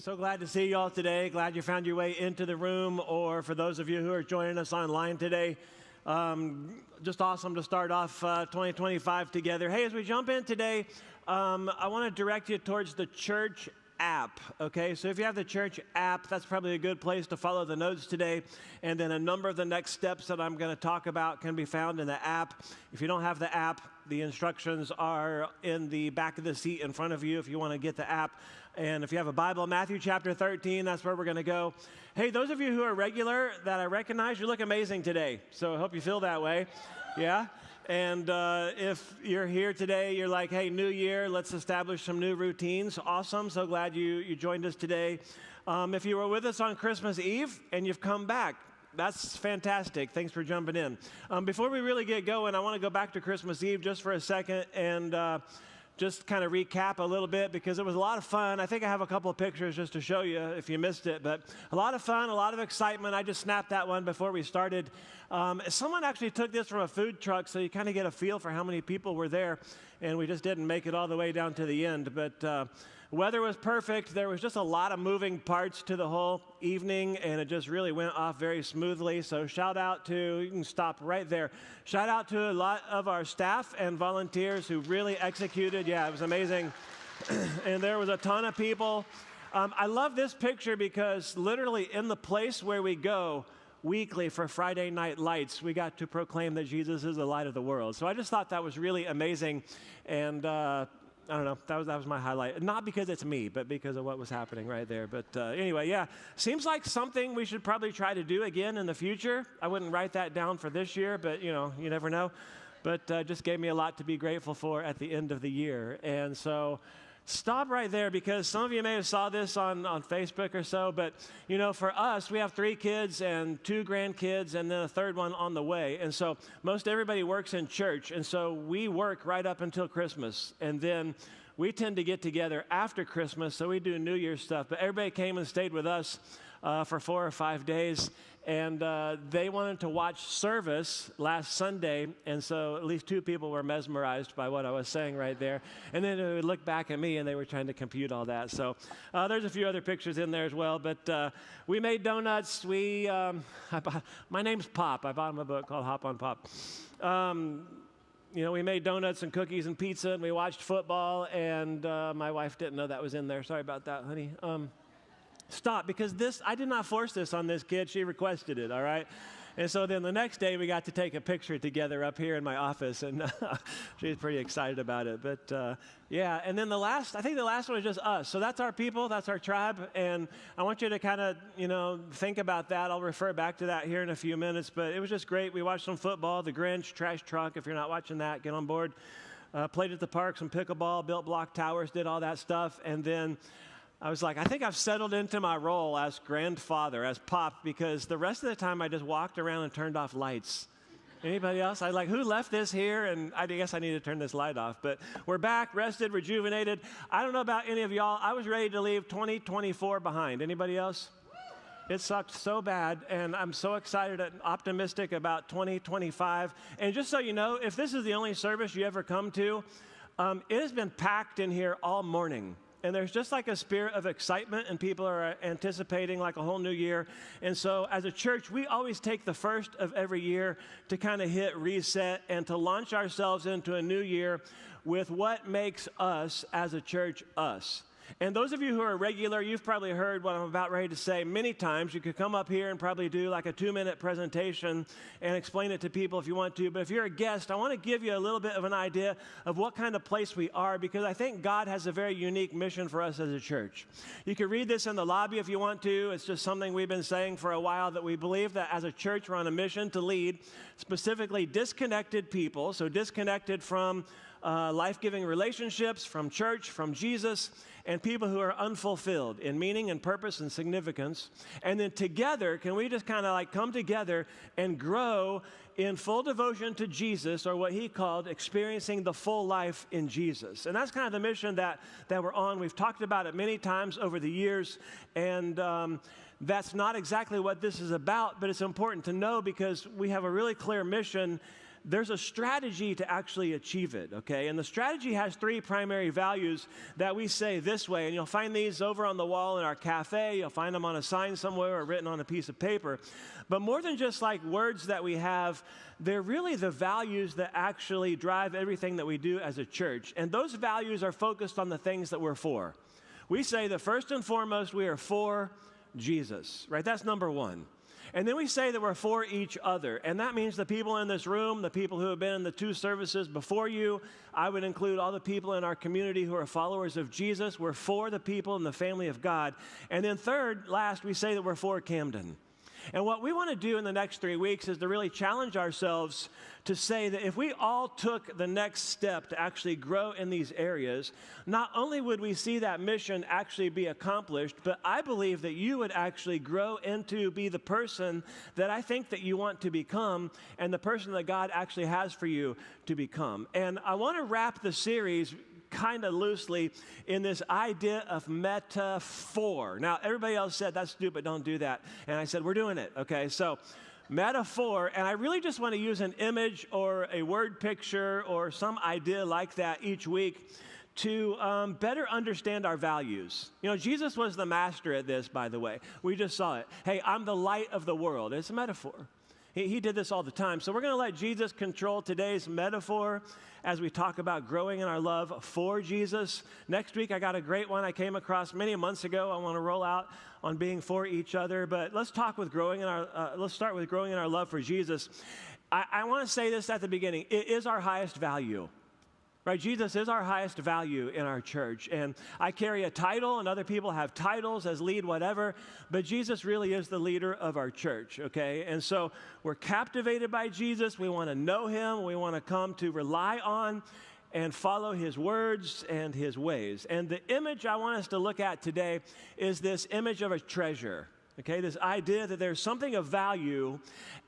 So glad to see you all today. Glad you found your way into the room, or for those of you who are joining us online today, just awesome to start off 2025 together. Hey, as we jump in today, I want to direct you towards the church app, okay? So if you have the church app, that's probably a good place to follow the notes today. And then a number of the next steps that I'm going to talk about can be found in the app. If you don't have the app, the instructions are in the back of the seat in front of you if you want to get the app. And if you have a Bible, Matthew chapter 13, that's where we're going to go. Hey, those of you who are regular that I recognize, you look amazing today. So I hope you feel that way. Yeah? And if you're here today, you're like, hey, new year, let's establish some new routines. Awesome. So glad you joined us today. If you were with us on Christmas Eve and you've come back, that's fantastic. Thanks for jumping in. Before we really get going, I want to go back to Christmas Eve just for a second and just kind of recap a little bit because it was a lot of fun. I think I have a couple of pictures just to show you if you missed it, but a lot of fun, a lot of excitement. I just snapped that one before we started. Someone actually took this from a food truck, so you kind of get a feel for how many people were there, and we just didn't make it all the way down to the end, but weather was perfect. There was just a lot of moving parts to the whole evening, and it just really went off very smoothly. So shout out to, you can stop right there. Shout out to a lot of our staff and volunteers who really executed. Yeah, it was amazing. And there was a ton of people. I love this picture because literally in the place where we go weekly for Friday Night Lights, we got to proclaim that Jesus is the light of the world. So I just thought that was really amazing. And I don't know, that was my highlight. Not because it's me, but because of what was happening right there. But anyway, yeah, seems like something we should probably try to do again in the future. I wouldn't write that down for this year, but you know, you never know. But just gave me a lot to be grateful for at the end of the year. And so stop right there because some of you may have saw this on Facebook or so, but you know, for us, we have 3 kids and 2 grandkids and then a third one on the way. And so most everybody works in church. And so we work right up until Christmas. And then we tend to get together after Christmas. So we do New Year's stuff, but everybody came and stayed with us for 4 or 5 days. And they wanted to watch service last Sunday, and so at least 2 people were mesmerized by what I was saying right there. And then they would look back at me, and they were trying to compute all that. So there's a few other pictures in there as well. But we made donuts. My name's Pop. I bought him a book called Hop on Pop. You know, we made donuts and cookies and pizza, and we watched football. And my wife didn't know that was in there. Sorry about that, honey. Stop, because I did not force this on this kid. She requested it, all right? And so then the next day we got to take a picture together up here in my office, and she was pretty excited about it. But yeah, and then I think the last one is just us. So that's our people, that's our tribe, and I want you to kind of, you know, think about that. I'll refer back to that here in a few minutes, but it was just great. We watched some football, the Grinch, Trash Truck. If you're not watching that, get on board. Played at the park, some pickleball, built block towers, did all that stuff, and then I was like, I think I've settled into my role as grandfather, as Pop, because the rest of the time I just walked around and turned off lights. Anybody else? I like, who left this here? And I guess I need to turn this light off. But we're back, rested, rejuvenated. I don't know about any of y'all. I was ready to leave 2024 behind. Anybody else? It sucked so bad, and I'm so excited and optimistic about 2025. And just so you know, if this is the only service you ever come to, it has been packed in here all morning. And there's just like a spirit of excitement, and people are anticipating like a whole new year. And so as a church, we always take the first of every year to kind of hit reset and to launch ourselves into a new year with what makes us as a church us. And those of you who are regular, you've probably heard what I'm about ready to say many times. You could come up here and probably do like a 2-minute presentation and explain it to people if you want to. But if you're a guest, I want to give you a little bit of an idea of what kind of place we are, because I think God has a very unique mission for us as a church. You can read this in the lobby if you want to. It's just something we've been saying for a while, that we believe that as a church, we're on a mission to lead specifically disconnected people, so disconnected from life-giving relationships, from church, from Jesus, and people who are unfulfilled in meaning and purpose and significance. And then together, can we just kind of like come together and grow in full devotion to Jesus, or what he called experiencing the full life in Jesus. And that's kind of the mission that we're on. We've talked about it many times over the years, and that's not exactly what this is about, but it's important to know because we have a really clear mission there's a strategy to actually achieve it, okay? And the strategy has three primary values that we say this way, and you'll find these over on the wall in our cafe. You'll find them on a sign somewhere or written on a piece of paper. But more than just like words that we have, they're really the values that actually drive everything that we do as a church. And those values are focused on the things that we're for. We say that first and foremost, we are for Jesus, right? That's number one. And then we say that we're for each other. And that means the people in this room, the people who have been in the 2 services before you, I would include all the people in our community who are followers of Jesus. We're for the people in the family of God. And then third, last, we say that we're for Camden. And what we want to do in the next 3 weeks is to really challenge ourselves to say that if we all took the next step to actually grow in these areas, not only would we see that mission actually be accomplished, but I believe that you would actually grow into be the person that I think that you want to become and the person that God actually has for you to become. And I want to wrap the series kind of loosely in this idea of MetaFOR. Now, everybody else said, that's stupid, don't do that. And I said, we're doing it, okay? So, MetaFOR, and I really just want to use an image or a word picture or some idea like that each week to better understand our values. You know, Jesus was the master at this, by the way. We just saw it. Hey, I'm the light of the world. It's a metaphor. He did this all the time. So we're going to let Jesus control today's metaphor as we talk about growing in our love for Jesus. Next week, I got a great one I came across many months ago. I want to roll out on being for each other. But let's talk with growing in our. Let's start with growing in our love for Jesus. I want to say this at the beginning. It is our highest value. Right? Jesus is our highest value in our church. And I carry a title, and other people have titles as lead whatever, but Jesus really is the leader of our church, okay? And so we're captivated by Jesus. We want to know him. We want to come to rely on and follow his words and his ways. And the image I want us to look at today is this image of a treasure. Okay, this idea that there's something of value,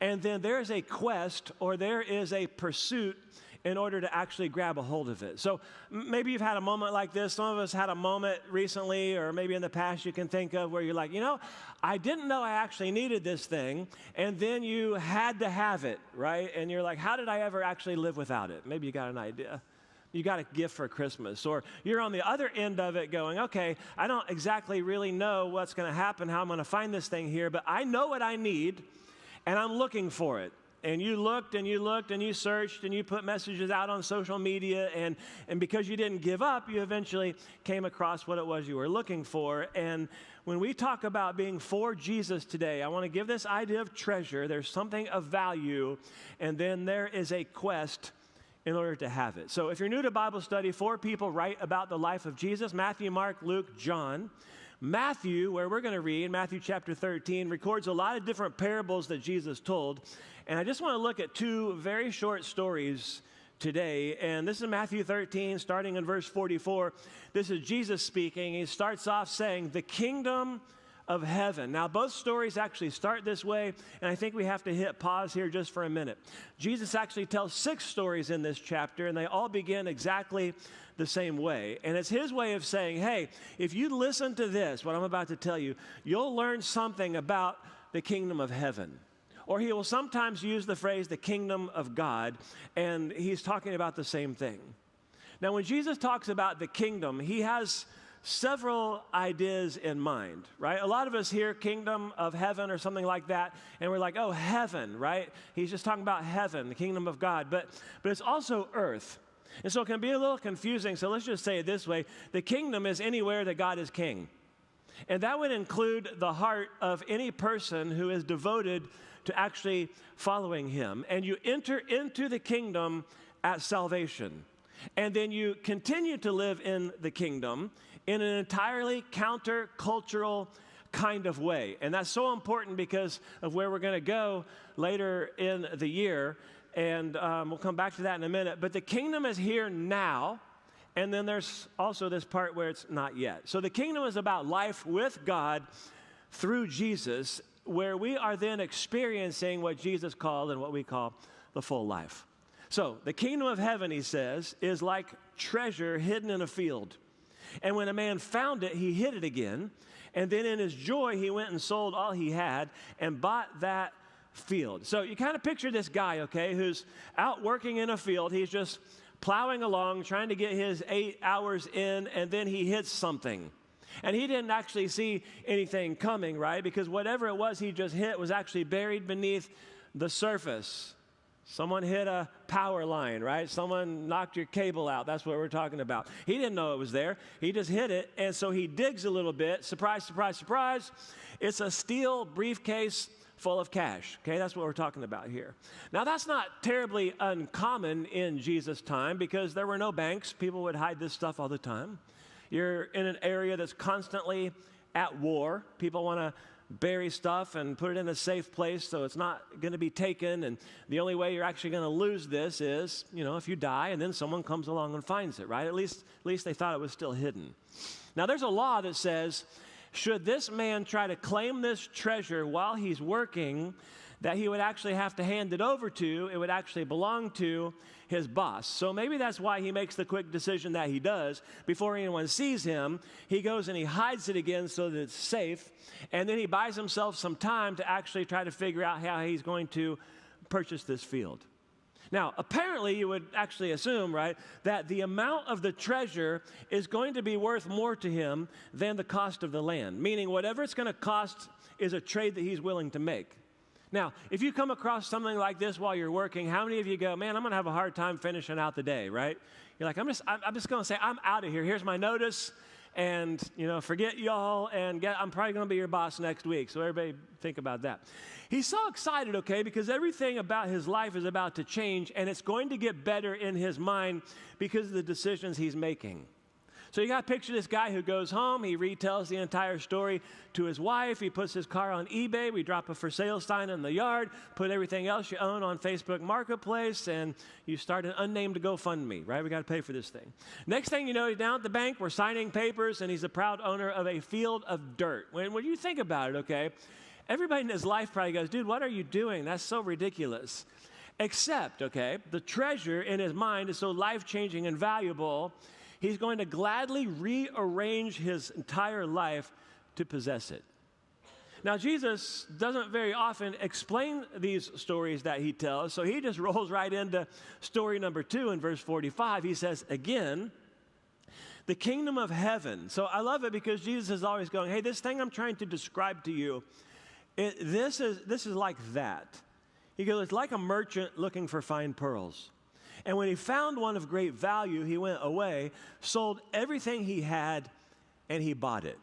and then there's a quest or there is a pursuit in order to actually grab a hold of it. So maybe you've had a moment like this. Some of us had a moment recently or maybe in the past you can think of where you're like, you know, I didn't know I actually needed this thing, and then you had to have it, right? And you're like, how did I ever actually live without it? Maybe you got an idea. You got a gift for Christmas, or you're on the other end of it going, okay, I don't exactly really know what's going to happen, how I'm going to find this thing here, but I know what I need, and I'm looking for it. And you looked and you looked and you searched and you put messages out on social media, and because you didn't give up, you eventually came across what it was you were looking for. And when we talk about being for Jesus today, I want to give this idea of treasure. There's something of value, and then there is a quest in order to have it. So if you're new to Bible study, 4 people write about the life of Jesus: Matthew, Mark, Luke, John. Matthew, where we're going to read, Matthew chapter 13, records a lot of different parables that Jesus told. And I just want to look at 2 very short stories today. And this is Matthew 13, starting in verse 44. This is Jesus speaking. He starts off saying, the kingdom of heaven. Now, both stories actually start this way, and I think we have to hit pause here just for a minute. Jesus actually tells 6 stories in this chapter, and they all begin exactly the same way. And it's his way of saying, hey, if you listen to this, what I'm about to tell you, you'll learn something about the kingdom of heaven. Or he will sometimes use the phrase the kingdom of God, and he's talking about the same thing. Now, when Jesus talks about the kingdom, he has several ideas in mind, right? A lot of us hear kingdom of heaven or something like that, and we're like, oh, heaven, right? He's just talking about heaven, the kingdom of God, but it's also earth. And so it can be a little confusing, so let's just say it this way. The kingdom is anywhere that God is king. And that would include the heart of any person who is devoted to actually following him. And you enter into the kingdom at salvation. And then you continue to live in the kingdom in an entirely counter-cultural kind of way. And that's so important because of where we're going to go later in the year. And we'll come back to that in a minute. But the kingdom is here now. And then there's also this part where it's not yet. So the kingdom is about life with God through Jesus, where we are then experiencing what Jesus called and what we call the full life. So the kingdom of heaven, he says, is like treasure hidden in a field. And when a man found it, he hid it again. And then in his joy, he went and sold all he had and bought that field. So you kind of picture this guy, okay, who's out working in a field. He's just plowing along, trying to get his 8 hours in, and then he hits something. And he didn't actually see anything coming, right? Because whatever it was he just hit was actually buried beneath the surface. Someone hit a power line, right? Someone knocked your cable out. That's what we're talking about. He didn't know it was there. He just hit it, and so he digs a little bit. Surprise, surprise, surprise. It's a steel briefcase full of cash. Okay, that's what we're talking about here. Now, that's not terribly uncommon in Jesus' time because there were no banks. People would hide this stuff all the time. You're in an area that's constantly at war. People want to bury stuff and put it in a safe place so it's not going to be taken. And the only way you're actually going to lose this is, if you die and then someone comes along and finds it, right? At least they thought it was still hidden. Now, there's a law that says, should this man try to claim this treasure while he's working, that he would actually have to hand it over to, it would actually belong to his boss. So maybe that's why he makes the quick decision that he does. Before anyone sees him, he goes and he hides it again so that it's safe, and then he buys himself some time to actually try to figure out how he's going to purchase this field. Now, apparently you would actually assume, right, that the amount of the treasure is going to be worth more to him than the cost of the land, meaning whatever it's going to cost is a trade that he's willing to make. Now, if you come across something like this while you're working, how many of you go, man, I'm going to have a hard time finishing out the day, right? You're like, I'm just going to say, I'm out of here. Here's my notice, and, forget y'all, and I'm probably going to be your boss next week. So everybody think about that. He's so excited, okay, because everything about his life is about to change, and it's going to get better in his mind because of the decisions he's making. So you got to picture this guy who goes home, he retells the entire story to his wife, he puts his car on eBay, we drop a for sale sign in the yard, put everything else you own on Facebook Marketplace, and you start an unnamed GoFundMe, right? We got to pay for this thing. Next thing you know, he's down at the bank, we're signing papers, and he's the proud owner of a field of dirt. When you think about it, okay, everybody in his life probably goes, dude, what are you doing? That's so ridiculous. Except, okay, the treasure in his mind is so life-changing and valuable, he's going to gladly rearrange his entire life to possess it. Now, Jesus doesn't very often explain these stories that he tells, so he just rolls right into story number 2 in verse 45. He says, again, the kingdom of heaven. So I love it because Jesus is always going, hey, this thing I'm trying to describe to you, this is like that. He goes, it's like a merchant looking for fine pearls. And when he found one of great value, he went away, sold everything he had, and he bought it.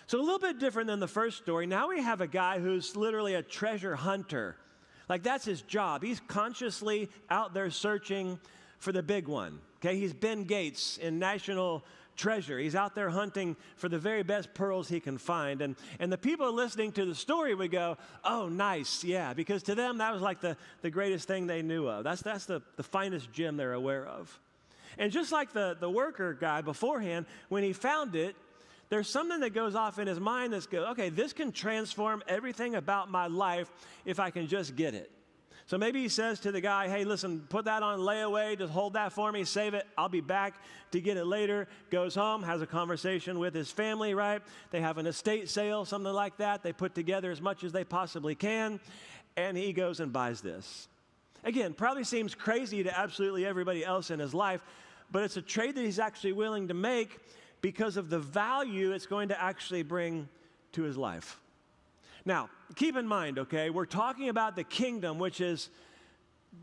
So a little bit different than the first story. Now we have a guy who's literally a treasure hunter. Like that's his job. He's consciously out there searching for the big one. Okay, he's Ben Gates in National Treasure. He's out there hunting for the very best pearls he can find. And the people listening to the story would go, oh, nice, yeah, because to them that was like the greatest thing they knew of. That's the finest gem they're aware of. And just like the worker guy beforehand, when he found it, there's something that goes off in his mind that's go, okay, this can transform everything about my life if I can just get it. So maybe he says to the guy, hey, listen, put that on layaway, just hold that for me, save it, I'll be back to get it later. Goes home, has a conversation with his family, right? They have an estate sale, something like that. They put together as much as they possibly can, and he goes and buys this. Again, probably seems crazy to absolutely everybody else in his life, but it's a trade that he's actually willing to make because of the value it's going to actually bring to his life. Now, keep in mind, okay, we're talking about the kingdom, which is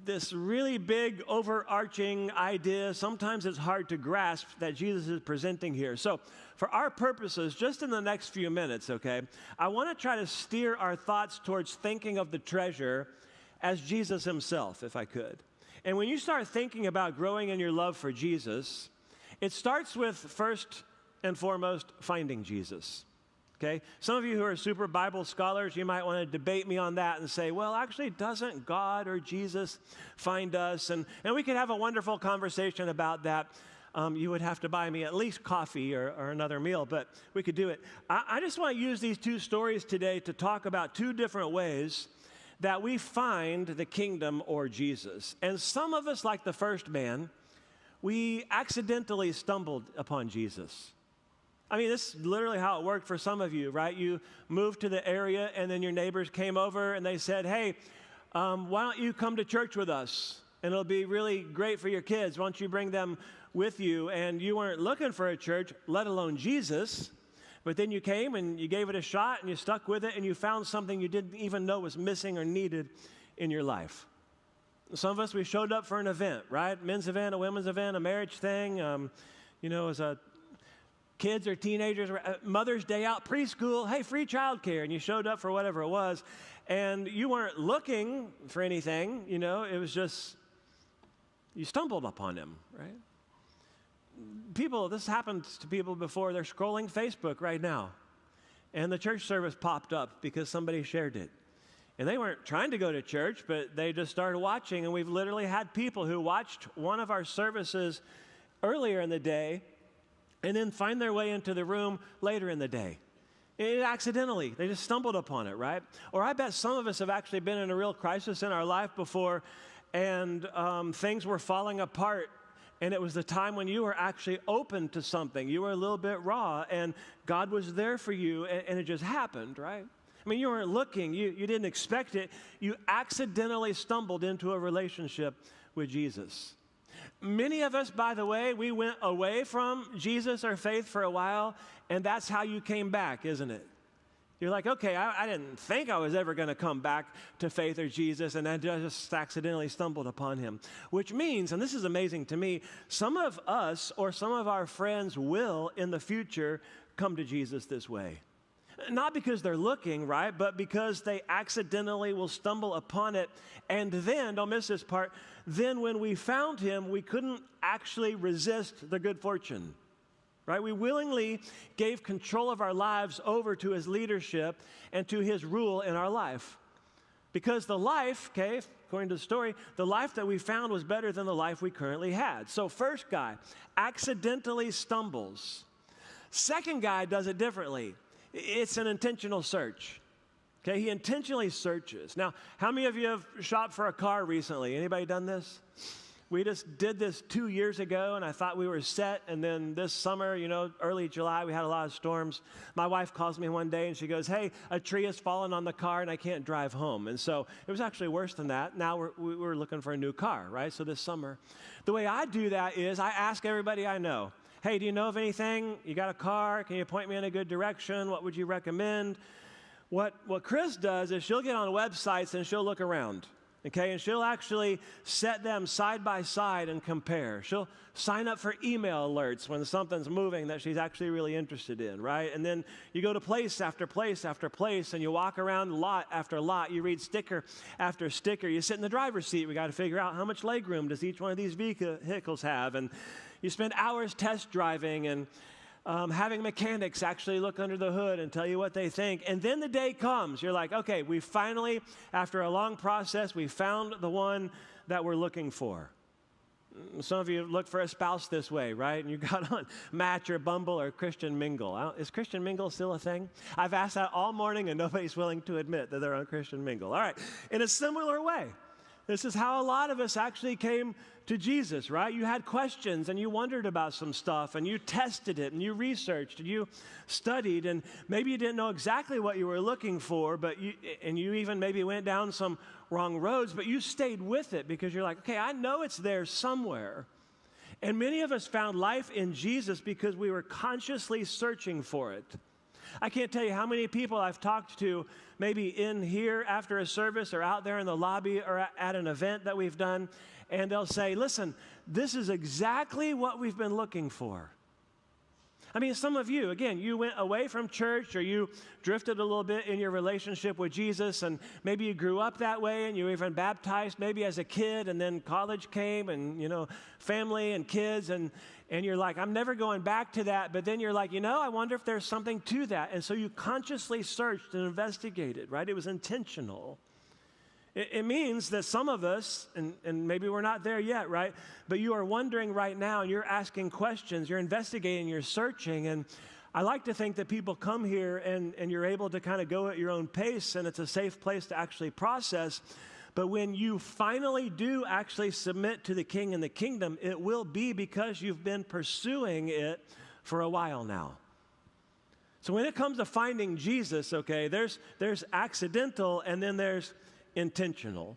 this really big, overarching idea. Sometimes it's hard to grasp that Jesus is presenting here. So for our purposes, just in the next few minutes, okay, I want to try to steer our thoughts towards thinking of the treasure as Jesus himself, if I could. And when you start thinking about growing in your love for Jesus, it starts with, first and foremost, finding Jesus. Okay? Some of you who are super Bible scholars, you might want to debate me on that and say, well, actually, doesn't God or Jesus find us? And we could have a wonderful conversation about that. You would have to buy me at least coffee or another meal, but we could do it. I just want to use these two stories today to talk about two different ways that we find the kingdom or Jesus. And some of us, like the first man, we accidentally stumbled upon Jesus. I mean, this is literally how it worked for some of you, right? You moved to the area, and then your neighbors came over, and they said, hey, why don't you come to church with us? And it'll be really great for your kids. Why don't you bring them with you? And you weren't looking for a church, let alone Jesus. But then you came, and you gave it a shot, and you stuck with it, and you found something you didn't even know was missing or needed in your life. Some of us, we showed up for an event, right? Men's event, a women's event, a marriage thing, as a kids or teenagers, Mother's Day out, preschool, hey, free childcare, and you showed up for whatever it was, and you weren't looking for anything, it was just, you stumbled upon him, right? This happens to people before. They're scrolling Facebook right now, and the church service popped up because somebody shared it. And they weren't trying to go to church, but they just started watching, and we've literally had people who watched one of our services earlier in the day and then find their way into the room later in the day. Accidentally, they just stumbled upon it, right? Or I bet some of us have actually been in a real crisis in our life before, and things were falling apart, and it was the time when you were actually open to something. You were a little bit raw, and God was there for you, and it just happened, right? I mean, you weren't looking. You didn't expect it. You accidentally stumbled into a relationship with Jesus. Many of us, by the way, we went away from Jesus or faith for a while, and that's how you came back, isn't it? You're like, okay, I didn't think I was ever going to come back to faith or Jesus, and I just accidentally stumbled upon him. Which means, and this is amazing to me, some of us or some of our friends will, in the future, come to Jesus this way. Not because they're looking, right, but because they accidentally will stumble upon it. And then, don't miss this part, then when we found him, we couldn't actually resist the good fortune, right? We willingly gave control of our lives over to his leadership and to his rule in our life. Because the life, okay, according to the story, the life that we found was better than the life we currently had. So first guy accidentally stumbles. Second guy does it differently. It's an intentional search. Okay, he intentionally searches. Now, how many of you have shopped for a car recently? Anybody done this? We just did this 2 years ago, and I thought we were set. And then this summer, early July, we had a lot of storms. My wife calls me one day, and she goes, hey, a tree has fallen on the car, and I can't drive home. And so it was actually worse than that. Now we're looking for a new car, right? So this summer. The way I do that is I ask everybody I know, hey, do you know of anything? You got a car? Can you point me in a good direction? What would you recommend? What Chris does is she'll get on websites and she'll look around, okay? And she'll actually set them side by side and compare. She'll sign up for email alerts when something's moving that she's actually really interested in, right? And then you go to place after place after place, and you walk around lot after lot. You read sticker after sticker. You sit in the driver's seat. We got to figure out how much legroom does each one of these vehicles have. And you spend hours test driving and having mechanics actually look under the hood and tell you what they think. And then the day comes. You're like, okay, we finally, after a long process, we found the one that we're looking for. Some of you look for a spouse this way, right? And you got on Match or Bumble or Christian Mingle. Is Christian Mingle still a thing? I've asked that all morning, and nobody's willing to admit that they're on Christian Mingle. All right. In a similar way, this is how a lot of us actually came to Jesus, right? You had questions, and you wondered about some stuff, and you tested it, and you researched, and you studied, and maybe you didn't know exactly what you were looking for, but you even maybe went down some wrong roads, but you stayed with it because you're like, okay, I know it's there somewhere. And many of us found life in Jesus because we were consciously searching for it. I can't tell you how many people I've talked to, maybe in here after a service or out there in the lobby or at an event that we've done, and they'll say, listen, this is exactly what we've been looking for. I mean, some of you, again, you went away from church, or you drifted a little bit in your relationship with Jesus, and maybe you grew up that way, and you were even baptized maybe as a kid, and then college came, and, family and kids, and you're like, I'm never going back to that. But then you're like, I wonder if there's something to that. And so you consciously searched and investigated, right? It was intentional. It means that some of us, and maybe we're not there yet, right? But you are wondering right now, and you're asking questions, you're investigating, you're searching. And I like to think that people come here and you're able to kind of go at your own pace, and it's a safe place to actually process. But when you finally do actually submit to the King and the kingdom, it will be because you've been pursuing it for a while now. So when it comes to finding Jesus, okay, there's accidental and then there's intentional.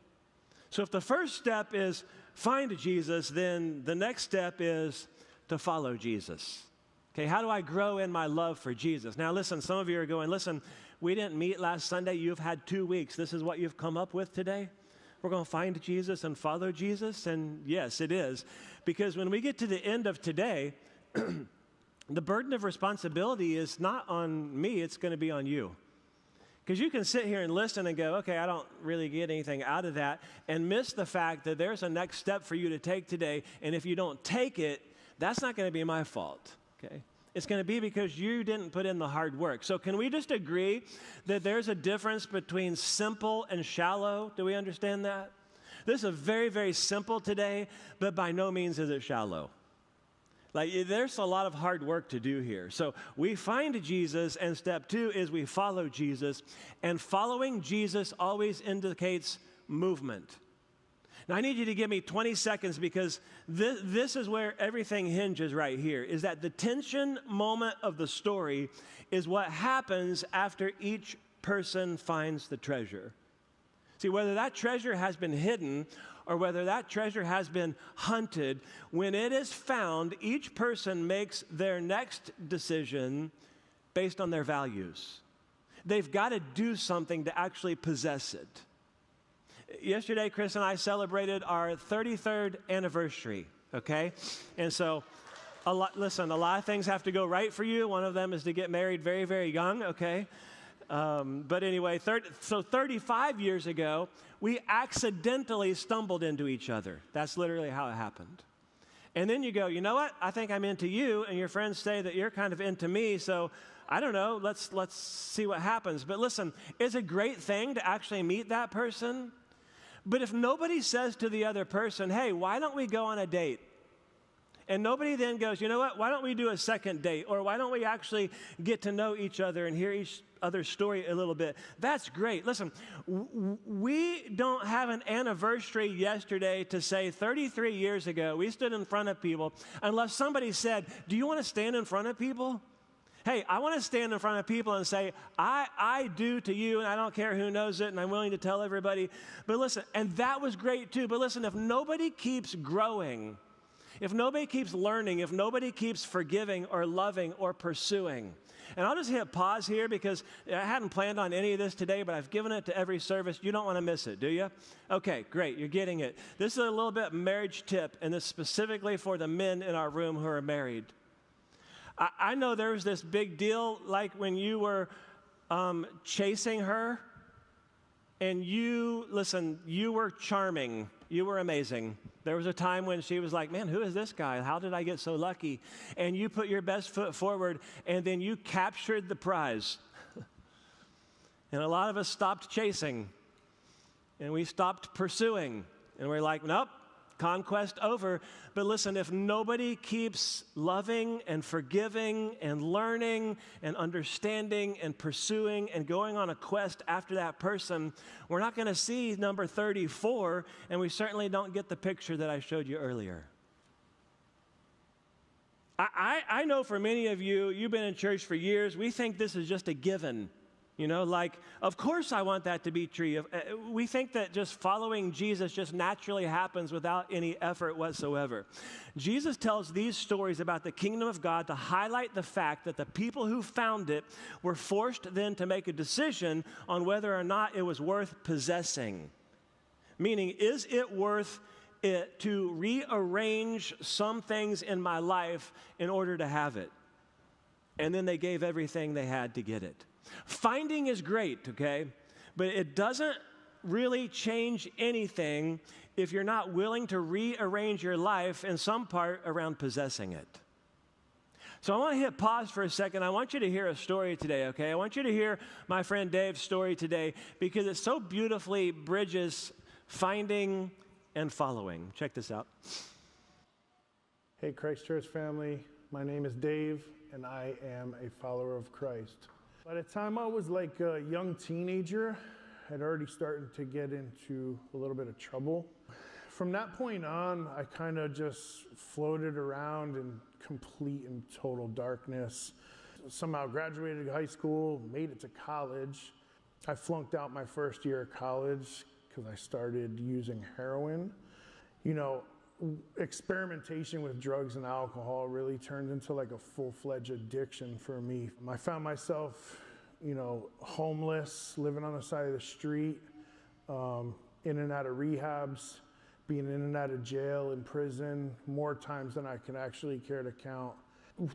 So if the first step is find Jesus, then the next step is to follow Jesus. Okay, how do I grow in my love for Jesus? Now listen, some of you are going, listen, we didn't meet last Sunday. You've had 2 weeks. This is what you've come up with today? We're going to find Jesus and follow Jesus? And yes, it is. Because when we get to the end of today, the burden of responsibility is not on me, it's going to be on you. Because you can sit here and listen and go, okay, I don't really get anything out of that, and miss the fact that there's a next step for you to take today, and if you don't take it, that's not going to be my fault, okay? It's going to be because you didn't put in the hard work. So can we just agree that there's a difference between simple and shallow? Do we understand that? This is very, very simple today, but by no means is it shallow. Like, there's a lot of hard work to do here. So we find Jesus, and step 2 is we follow Jesus. And following Jesus always indicates movement. Now, I need you to give me 20 seconds because this is where everything hinges right here, is that the tension moment of the story is what happens after each person finds the treasure. See, whether that treasure has been hidden or whether that treasure has been hunted, when it is found, each person makes their next decision based on their values. They've got to do something to actually possess it. Yesterday, Chris and I celebrated our 33rd anniversary, okay? And so, a lot of things have to go right for you. One of them is to get married very, very young, okay? But anyway, 35 years ago, we accidentally stumbled into each other. That's literally how it happened. And then you go, you know what? I think I'm into you, and your friends say that you're kind of into me, so I don't know, let's see what happens. But listen, it's a great thing to actually meet that person. But if nobody says to the other person, hey, why don't we go on a date? And nobody then goes, you know what, why don't we do a second date? Or why don't we actually get to know each other and hear each other's story a little bit? That's great. Listen, we don't have an anniversary yesterday to say 33 years ago we stood in front of people unless somebody said, do you want to stand in front of people? Hey, I want to stand in front of people and say, I do to you, and I don't care who knows it, and I'm willing to tell everybody. But listen, and that was great too. But listen, if nobody keeps growing, if nobody keeps learning, if nobody keeps forgiving or loving or pursuing, and I'll just hit pause here because I hadn't planned on any of this today, but I've given it to every service. You don't want to miss it, do you? Okay, great, you're getting it. This is a little bit marriage tip, and this specifically for the men in our room who are married. I know there was this big deal, like when you were chasing her, and you were charming. You were amazing. There was a time when she was like, man, who is this guy? How did I get so lucky? And you put your best foot forward, and then you captured the prize. And a lot of us stopped chasing, and we stopped pursuing. And we're like, nope, conquest over. But listen, if nobody keeps loving and forgiving and learning and understanding and pursuing and going on a quest after that person, we're not going to see number 34, and we certainly don't get the picture that I showed you earlier. I know for many of you, you've been in church for years, we think this is just a given. You know, like, of course I want that to be true. We think that just following Jesus just naturally happens without any effort whatsoever. Jesus tells these stories about the kingdom of God to highlight the fact that the people who found it were forced then to make a decision on whether or not it was worth possessing. Meaning, is it worth it to rearrange some things in my life in order to have it? And then they gave everything they had to get it. Finding is great, okay? But it doesn't really change anything if you're not willing to rearrange your life in some part around possessing it. So I want to hit pause for a second. I want you to hear a story today, okay? I want you to hear my friend Dave's story today because it so beautifully bridges finding and following. Check this out. Hey, Christ Church family. My name is Dave, and I am a follower of Christ. By the time I was like a young teenager, I'd already started to get into a little bit of trouble. From that point on, I kind of just floated around in complete and total darkness. somehow graduated high school, made it to college. I flunked out my first year of college because I started using heroin. You know, experimentation with drugs and alcohol really turned into like a full-fledged addiction for me. I found myself, you know, homeless, living on the side of the street, in and out of rehabs, being in and out of jail and prison more times than I can actually care to count.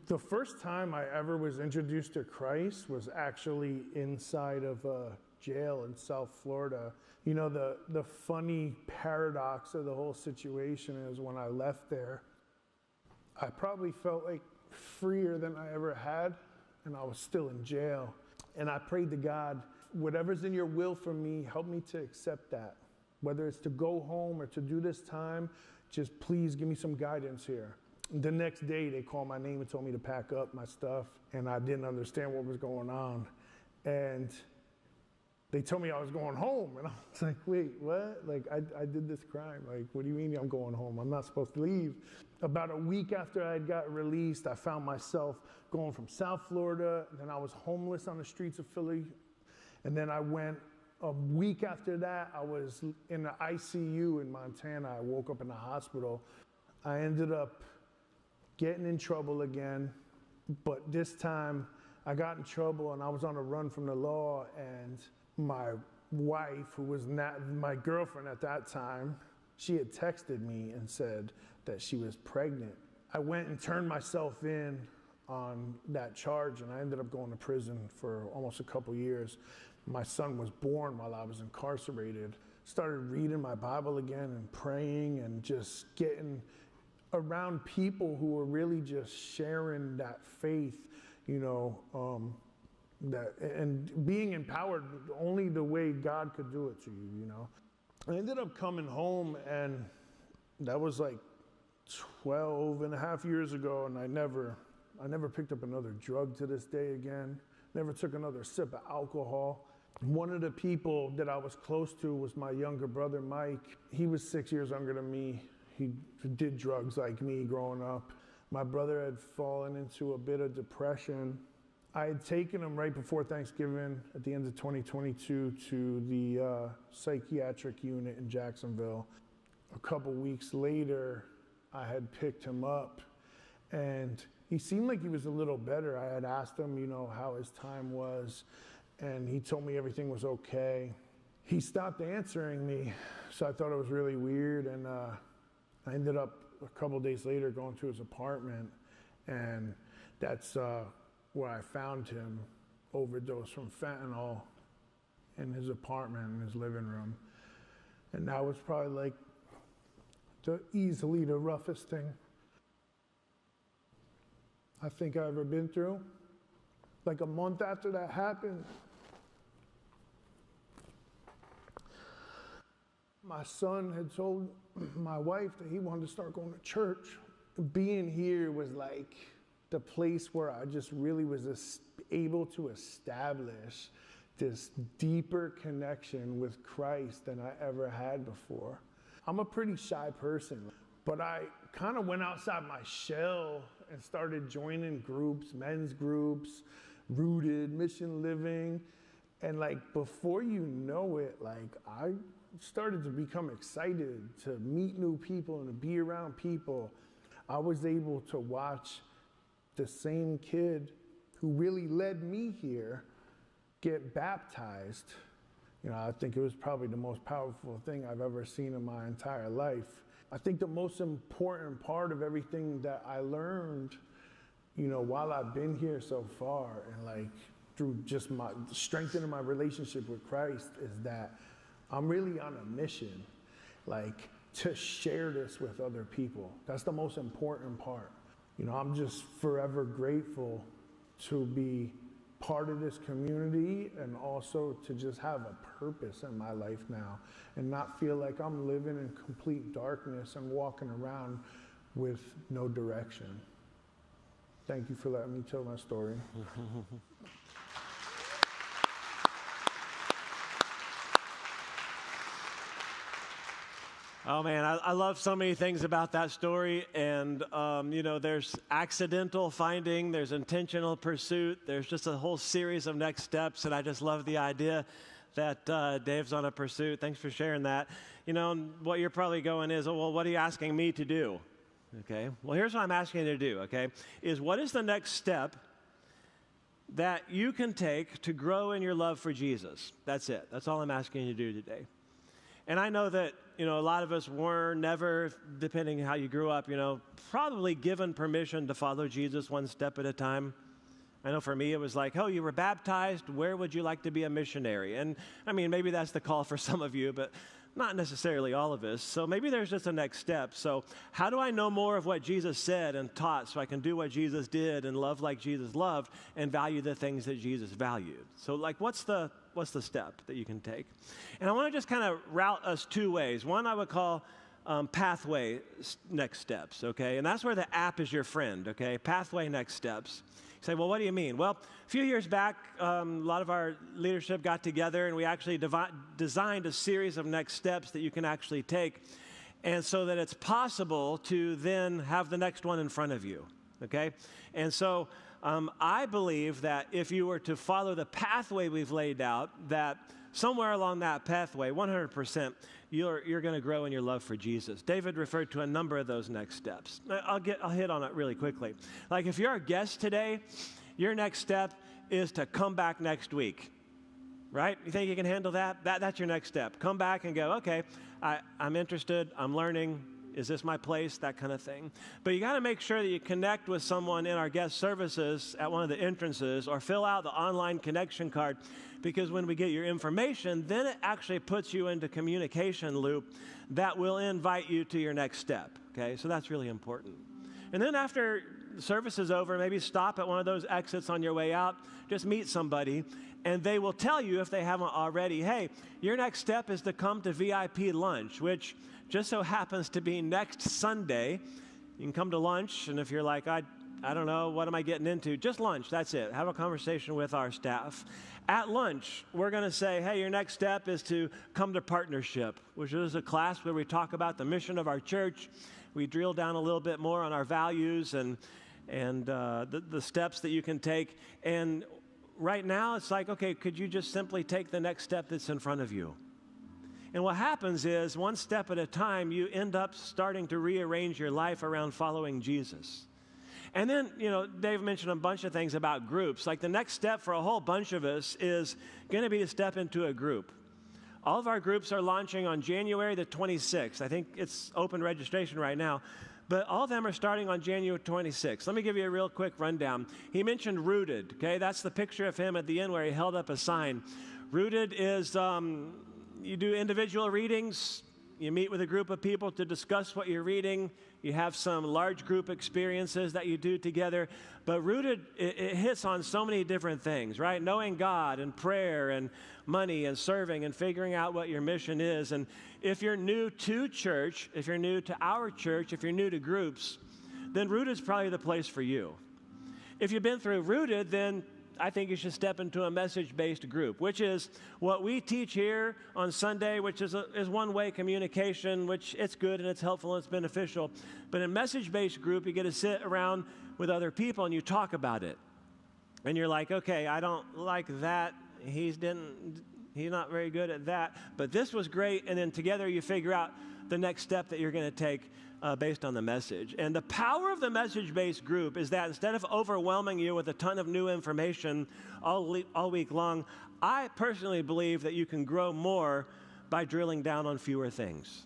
The first time I ever was introduced to Christ was actually inside of a jail in South Florida. You know, the funny paradox of the whole situation is when I left there, I probably felt like freer than I ever had, and I was still in jail. And I prayed to God, whatever's in your will for me, help me to accept that. Whether it's to go home or to do this time, just please give me some guidance here. The next day, they called my name and told me to pack up my stuff, and I didn't understand what was going on. And they told me I was going home, and I was like, wait, what? Like, I did this crime. Like, what do you mean I'm going home? I'm not supposed to leave. About a week after I got released, I found myself going from South Florida, and then I was homeless on the streets of Philly. And then I went, a week after that, I was in the ICU in Montana. I woke up in the hospital. I ended up getting in trouble again, but this time I got in trouble and I was on a run from the law, and my wife, who was not my girlfriend at that time, she had texted me and said that she was pregnant. I went and turned myself in on that charge, and I ended up going to prison for almost a couple years. My son was born while I was incarcerated. Started reading my Bible again and praying and just getting around people who were really just sharing that faith, you know, and being empowered only the way God could do it to you, you know. I ended up coming home, and that was like 12 and a half years ago, and I never picked up another drug to this day again. Never took another sip of alcohol. One of the people that I was close to was my younger brother, Mike. He was 6 years younger than me. He did drugs like me growing up. My brother had fallen into a bit of depression. I had taken him right before Thanksgiving at the end of 2022 to the psychiatric unit in Jacksonville. A couple weeks later, I had picked him up, and he seemed like he was a little better. I had asked him, you know, how his time was, and he told me everything was okay. He stopped answering me, so I thought it was really weird, and I ended up a couple days later going to his apartment, and that's where I found him, overdosed from fentanyl in his apartment, in his living room. And that was probably like easily the roughest thing I think I ever been through. Like a month after that happened, my son had told my wife that he wanted to start going to church. Being here was like the place where I just really was able to establish this deeper connection with Christ than I ever had before. I'm a pretty shy person, but I kind of went outside my shell and started joining groups, men's groups, Rooted, Mission Living. And like, before you know it, like I started to become excited to meet new people and to be around people. I was able to watch the same kid who really led me here get baptized. You know, I think it was probably the most powerful thing I've ever seen in my entire life. I think the most important part of everything that I learned, you know, while I've been here so far, and like through just my strengthening my relationship with Christ, is that I'm really on a mission, like to share this with other people. That's the most important part. You know, I'm just forever grateful to be part of this community, and also to just have a purpose in my life now and not feel like I'm living in complete darkness and walking around with no direction. Thank you for letting me tell my story. Oh man, I love so many things about that story. And, there's accidental finding, there's intentional pursuit, there's just a whole series of next steps. And I just love the idea that Dave's on a pursuit. Thanks for sharing that. What you're probably going is, well, what are you asking me to do? Okay, well, here's what I'm asking you to do, okay, is what is the next step that you can take to grow in your love for Jesus? That's it. That's all I'm asking you to do today. And I know that, a lot of us were never, depending on how you grew up, probably given permission to follow Jesus one step at a time. I know for me it was like, oh, you were baptized, where would you like to be a missionary? And I mean, maybe that's the call for some of you, but not necessarily all of us. So maybe there's just a next step. So how do I know more of what Jesus said and taught so I can do what Jesus did and love like Jesus loved and value the things that Jesus valued? So what's the step that you can take? And I want to just kind of route us two ways. One I would call pathway next steps, okay? And that's where the app is your friend, okay? Pathway next steps. You say, well, what do you mean? Well, a few years back, a lot of our leadership got together and we actually designed a series of next steps that you can actually take, and so that it's possible to then have the next one in front of you, okay? And so I believe that if you were to follow the pathway we've laid out, that somewhere along that pathway, 100%, you're going to grow in your love for Jesus. David referred to a number of those next steps. I'll hit on it really quickly. Like if you're a guest today, your next step is to come back next week, right? You think you can handle that? That's your next step. Come back and go, okay, I'm interested, I'm learning. Is this my place? That kind of thing. But you got to make sure that you connect with someone in our guest services at one of the entrances or fill out the online connection card, because when we get your information, then it actually puts you into communication loop that will invite you to your next step. Okay, so that's really important. And then after the service is over, maybe stop at one of those exits on your way out, just meet somebody, and they will tell you, if they haven't already, hey, your next step is to come to VIP lunch, which just so happens to be next Sunday. You can come to lunch, and if you're like, I don't know, what am I getting into? Just lunch, that's it. Have a conversation with our staff. At lunch, we're going to say, hey, your next step is to come to partnership, which is a class where we talk about the mission of our church. We drill down a little bit more on our values and the steps that you can take. And right now, it's like, okay, could you just simply take the next step that's in front of you? And what happens is, one step at a time, you end up starting to rearrange your life around following Jesus. And then, Dave mentioned a bunch of things about groups. Like the next step for a whole bunch of us is going to be to step into a group. All of our groups are launching on January the 26th. I think it's open registration right now. But all of them are starting on January 26th. Let me give you a real quick rundown. He mentioned Rooted, okay? That's the picture of him at the end where he held up a sign. Rooted is, you do individual readings. You meet with a group of people to discuss what you're reading. You have some large group experiences that you do together. But Rooted, it hits on so many different things, right? Knowing God and prayer and money and serving and figuring out what your mission is. And if you're new to church, if you're new to our church, if you're new to groups, then Rooted is probably the place for you. If you've been through Rooted, then I think you should step into a message-based group, which is what we teach here on Sunday, which is one-way communication, which it's good and it's helpful and it's beneficial. But in message-based group, you get to sit around with other people and you talk about it. And you're like, okay, I don't like that. He's not very good at that. But this was great. And then together you figure out the next step that you're going to take based on the message. And the power of the message-based group is that instead of overwhelming you with a ton of new information all week long, I personally believe that you can grow more by drilling down on fewer things.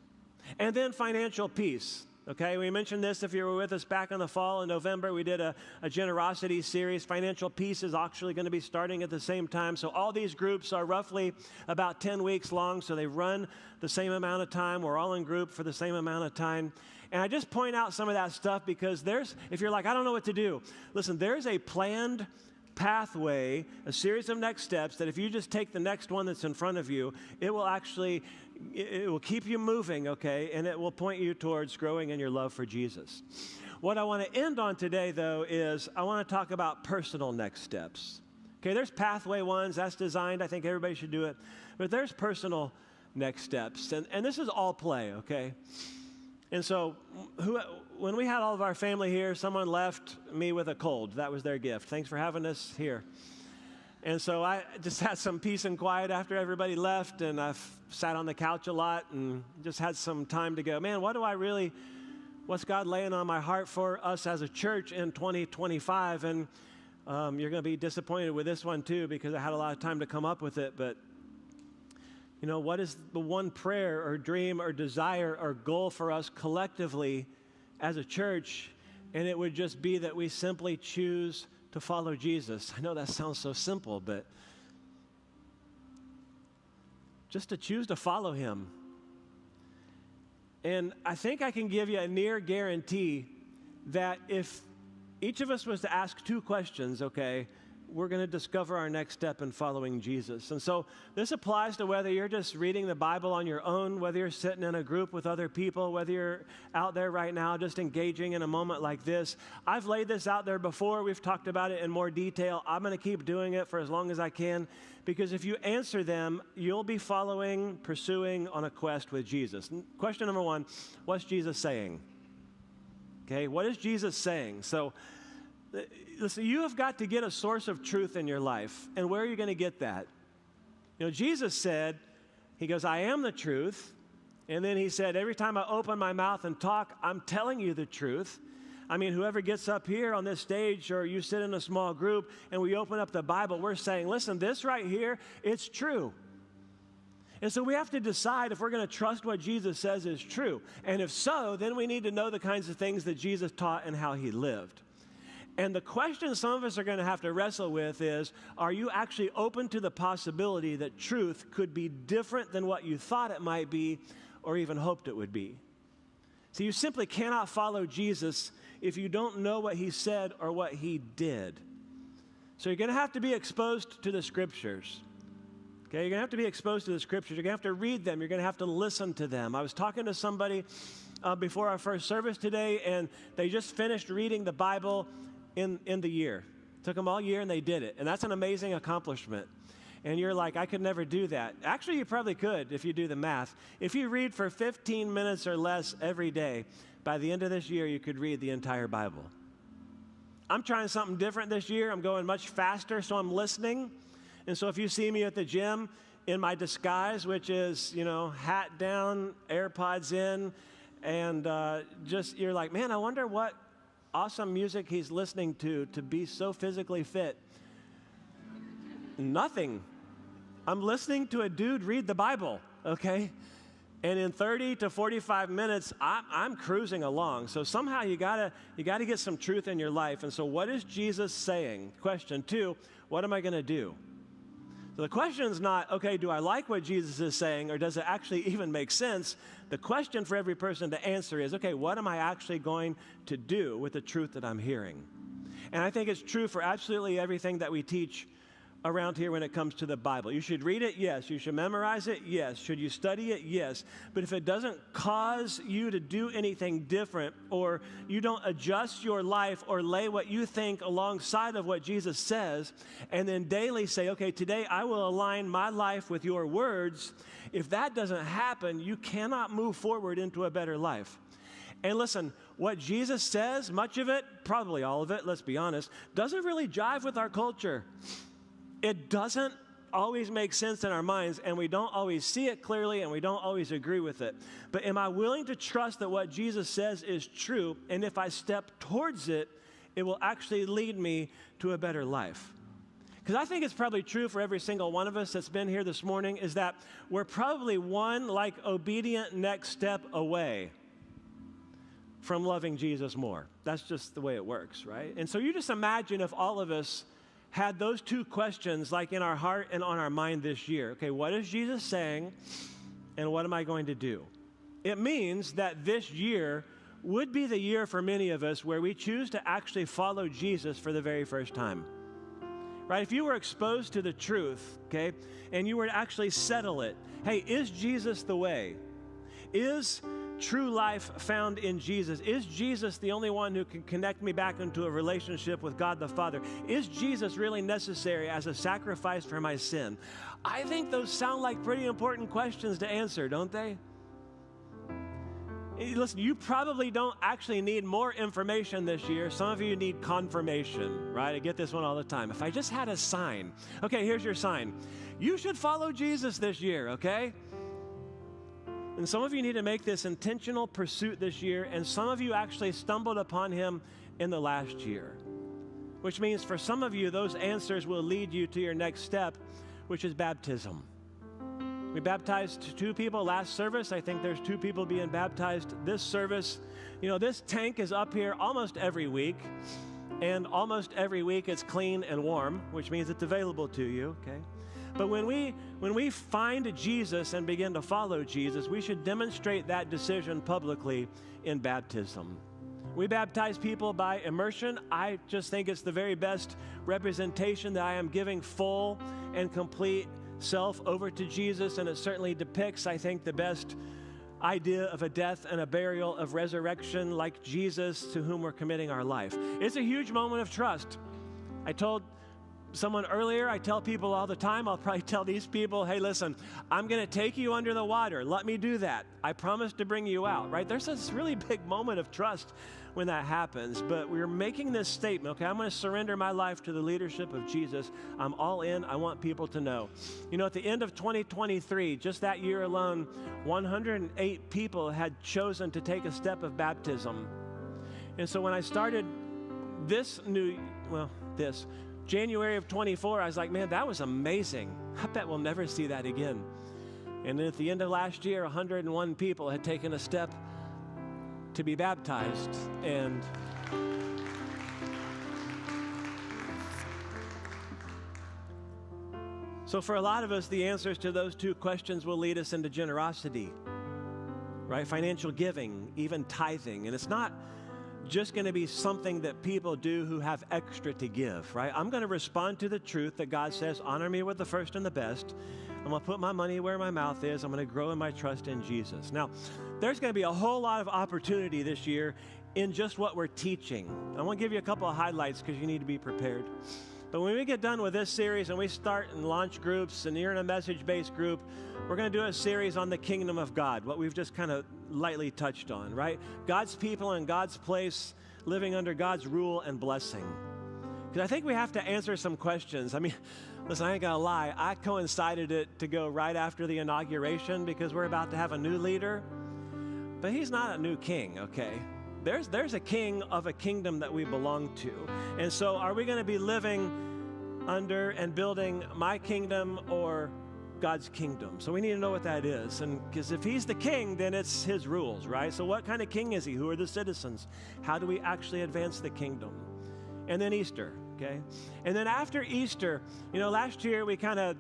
And then financial peace. Okay, we mentioned this if you were with us back in the fall in November. We did a generosity series. Financial peace is actually going to be starting at the same time. So all these groups are roughly about 10 weeks long, so they run the same amount of time. We're all in group for the same amount of time. And I just point out some of that stuff because if you're like, I don't know what to do. Listen, there's a planned pathway, a series of next steps that if you just take the next one that's in front of you, it will keep you moving, okay, and it will point you towards growing in your love for Jesus. What I want to end on today, though, is I want to talk about personal next steps. Okay, there's pathway ones, that's designed, I think everybody should do it, but there's personal next steps. And this is all play, okay? And so when we had all of our family here, someone left me with a cold. That was their gift. Thanks for having us here. And so I just had some peace and quiet after everybody left, and I've sat on the couch a lot and just had some time to go, man, what's God laying on my heart for us as a church in 2025? And you're going to be disappointed with this one too, because I had a lot of time to come up with it. But, you know, what is the one prayer or dream or desire or goal for us collectively as a church? And it would just be that we simply choose to follow Jesus. I know that sounds so simple, but just to choose to follow him. And I think I can give you a near guarantee that if each of us was to ask 2 questions, okay, we're going to discover our next step in following Jesus. And so this applies to whether you're just reading the Bible on your own, whether you're sitting in a group with other people, whether you're out there right now just engaging in a moment like this. I've laid this out there before. We've talked about it in more detail. I'm going to keep doing it for as long as I can, because if you answer them, you'll be pursuing on a quest with Jesus. Question number 1, what's Jesus saying? Okay, what is Jesus saying? So, listen, you have got to get a source of truth in your life. And where are you going to get that? You know, Jesus said, he goes, I am the truth. And then he said, every time I open my mouth and talk, I'm telling you the truth. I mean, whoever gets up here on this stage, or you sit in a small group and we open up the Bible, we're saying, listen, this right here, it's true. And so we have to decide if we're going to trust what Jesus says is true. And if so, then we need to know the kinds of things that Jesus taught and how he lived. And the question some of us are going to have to wrestle with is, are you actually open to the possibility that truth could be different than what you thought it might be or even hoped it would be? So you simply cannot follow Jesus if you don't know what he said or what he did. So you're going to have to be exposed to the Scriptures. Okay, you're going to have to be exposed to the Scriptures. You're going to have to read them. You're going to have to listen to them. I was talking to somebody before our first service today, and they just finished reading the Bible in the year. It took them all year, and they did it. And that's an amazing accomplishment. And you're like, I could never do that. Actually, you probably could if you do the math. If you read for 15 minutes or less every day, by the end of this year, you could read the entire Bible. I'm trying something different this year. I'm going much faster, so I'm listening. And so if you see me at the gym in my disguise, which is, you know, hat down, AirPods in, and you're like, man, I wonder what awesome music he's listening to be so physically fit. Nothing. I'm listening to a dude read the Bible, okay? And in 30 to 45 minutes, I'm cruising along. So somehow you gotta get some truth in your life. And so what is Jesus saying? Question 2, what am I going to do? So the question is not, okay, do I like what Jesus is saying, or does it actually even make sense? The question for every person to answer is, okay, what am I actually going to do with the truth that I'm hearing? And I think it's true for absolutely everything that we teach around here when it comes to the Bible. You should read it, yes. You should memorize it, yes. Should you study it, yes. But if it doesn't cause you to do anything different, or you don't adjust your life or lay what you think alongside of what Jesus says, and then daily say, okay, today I will align my life with your words, if that doesn't happen, you cannot move forward into a better life. And listen, what Jesus says, much of it, probably all of it, let's be honest, doesn't really jive with our culture. It doesn't always make sense in our minds, and we don't always see it clearly, and we don't always agree with it. But am I willing to trust that what Jesus says is true, and if I step towards it, it will actually lead me to a better life? Because I think it's probably true for every single one of us that's been here this morning, is that we're probably one obedient next step away from loving Jesus more. That's just the way it works, right? And so you just imagine if all of us had those 2 questions in our heart and on our mind this year. Okay, what is Jesus saying, and what am I going to do? It means that this year would be the year for many of us where we choose to actually follow Jesus for the very first time. Right? If you were exposed to the truth, okay, and you were to actually settle it, hey, is Jesus the way? Is true life found in Jesus? Is Jesus the only one who can connect me back into a relationship with God the Father? Is Jesus really necessary as a sacrifice for my sin? I think those sound like pretty important questions to answer, don't they? Listen, you probably don't actually need more information this year. Some of you need confirmation, right? I get this one all the time. If I just had a sign. Okay, here's your sign. You should follow Jesus this year, okay? And some of you need to make this intentional pursuit this year, and some of you actually stumbled upon him in the last year, which means for some of you, those answers will lead you to your next step, which is baptism. We baptized 2 people last service. I think there's 2 people being baptized this service. You know, this tank is up here almost every week, and almost every week it's clean and warm, which means it's available to you, okay? But when we find Jesus and begin to follow Jesus, we should demonstrate that decision publicly in baptism. We baptize people by immersion. I just think it's the very best representation that I am giving full and complete self over to Jesus, and it certainly depicts, I think, the best idea of a death and a burial of resurrection like Jesus, to whom we're committing our life. It's a huge moment of trust. I told someone earlier, I tell people all the time, I'll probably tell these people, hey, listen, I'm going to take you under the water. Let me do that. I promise to bring you out, right? There's this really big moment of trust when that happens, but we're making this statement, okay, I'm going to surrender my life to the leadership of Jesus. I'm all in. I want people to know. You know, at the end of 2023, just that year alone, 108 people had chosen to take a step of baptism. And so when I started this January of 24, I was like, man, that was amazing. I bet we'll never see that again. And then at the end of last year, 101 people had taken a step to be baptized. And so for a lot of us, the answers to those 2 questions will lead us into generosity, right? Financial giving, even tithing. And it's not just going to be something that people do who have extra to give, right? I'm going to respond to the truth that God says, honor me with the first and the best. I'm going to put my money where my mouth is. I'm going to grow in my trust in Jesus. Now, there's going to be a whole lot of opportunity this year in just what we're teaching. I want to give you a couple of highlights because you need to be prepared. But when we get done with this series and we start in launch groups and you're in a message-based group, we're going to do a series on the kingdom of God, what we've just kind of lightly touched on, right? God's people and God's place, living under God's rule and blessing. Because I think we have to answer some questions. I mean, listen, I ain't gonna lie. I coincided it to go right after the inauguration because we're about to have a new leader. But he's not a new king, okay? There's a king of a kingdom that we belong to. And so are we going to be living under and building my kingdom or God's kingdom? So we need to know what that is. And because if he's the king, then it's his rules, right? So what kind of king is he? Who are the citizens? How do we actually advance the kingdom? And then Easter, okay? And then after Easter, you know, last year we kind of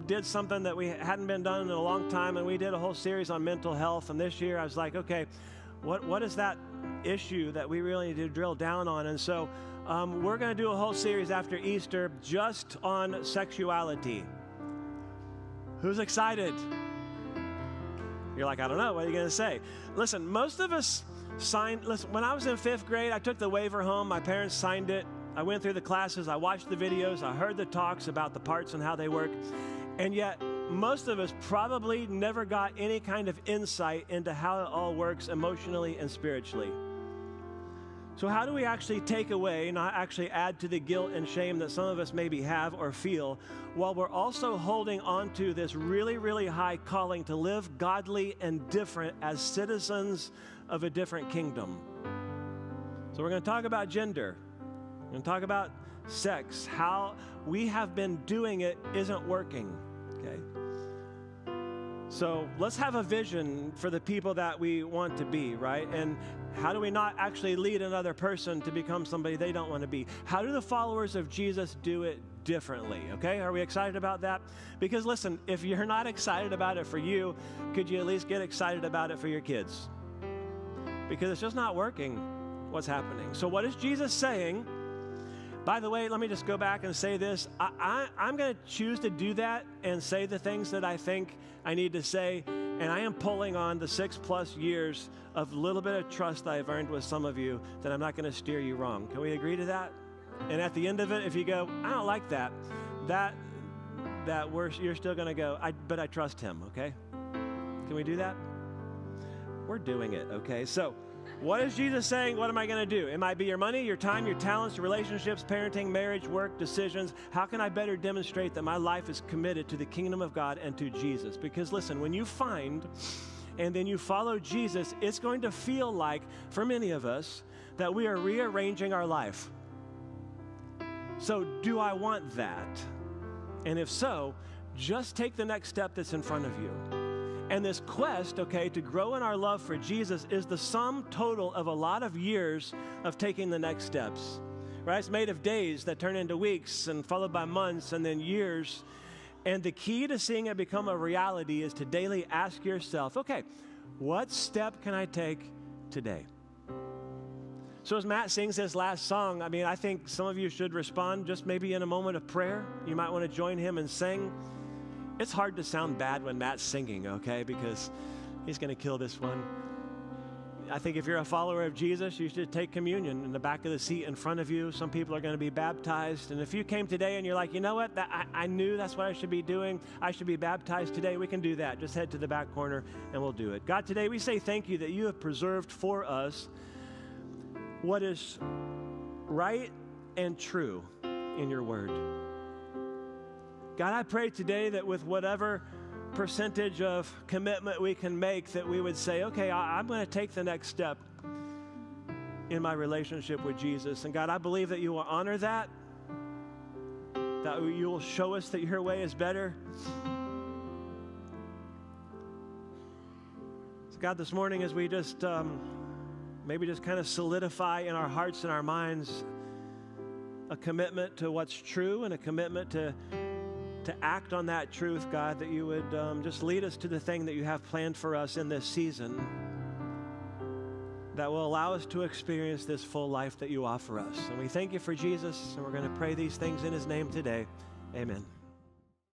did something that we hadn't been done in a long time, and we did a whole series on mental health. And this year I was like, okay, what is that issue that we really need to drill down on? And so we're going to do a whole series after Easter just on sexuality. Who's excited? You're like, I don't know. What are you going to say? Listen, most of us when I was in 5th grade, I took the waiver home. My parents signed it. I went through the classes. I watched the videos. I heard the talks about the parts and how they work. And yet, most of us probably never got any kind of insight into how it all works emotionally and spiritually. So how do we actually take away, not actually add to the guilt and shame that some of us maybe have or feel, while we're also holding on to this really, really high calling to live godly and different as citizens of a different kingdom? So we're going to talk about gender. We're going to talk about sex. How we have been doing it isn't working, okay? So let's have a vision for the people that we want to be, right? And how do we not actually lead another person to become somebody they don't want to be? How do the followers of Jesus do it differently, okay? Are we excited about that? Because listen, if you're not excited about it for you, could you at least get excited about it for your kids? Because it's just not working what's happening. So what is Jesus saying By the way, let me just go back and say this. I'm going to choose to do that and say the things that I think I need to say. And I am pulling on the 6+ years of little bit of trust I've earned with some of you that I'm not going to steer you wrong. Can we agree to that? And at the end of it, if you go, I don't like that, you're still going to go, but I trust him, okay? Can we do that? We're doing it, okay? So what is Jesus saying? What am I going to do? It might be your money, your time, your talents, your relationships, parenting, marriage, work, decisions. How can I better demonstrate that my life is committed to the kingdom of God and to Jesus? Because listen, when you find and then you follow Jesus, it's going to feel like, for many of us, that we are rearranging our life. So do I want that? And if so, just take the next step that's in front of you. And this quest, okay, to grow in our love for Jesus is the sum total of a lot of years of taking the next steps, right? It's made of days that turn into weeks and followed by months and then years. And the key to seeing it become a reality is to daily ask yourself, okay, what step can I take today? So as Matt sings this last song, I think some of you should respond just maybe in a moment of prayer. You might want to join him and sing. It's hard to sound bad when Matt's singing, okay, because he's going to kill this one. I think if you're a follower of Jesus, you should take communion in the back of the seat in front of you. Some people are going to be baptized. And if you came today and you're like, you know what, I knew that's what I should be doing. I should be baptized today. We can do that. Just head to the back corner and we'll do it. God, today we say thank you that you have preserved for us what is right and true in your word. God, I pray today that with whatever percentage of commitment we can make, that we would say, okay, I'm going to take the next step in my relationship with Jesus. And God, I believe that you will honor that you will show us that your way is better. So God, this morning as we just maybe just kind of solidify in our hearts and our minds a commitment to what's true and a commitment to act on that truth, God, that you would just lead us to the thing that you have planned for us in this season that will allow us to experience this full life that you offer us. And we thank you for Jesus, and we're going to pray these things in his name today. Amen.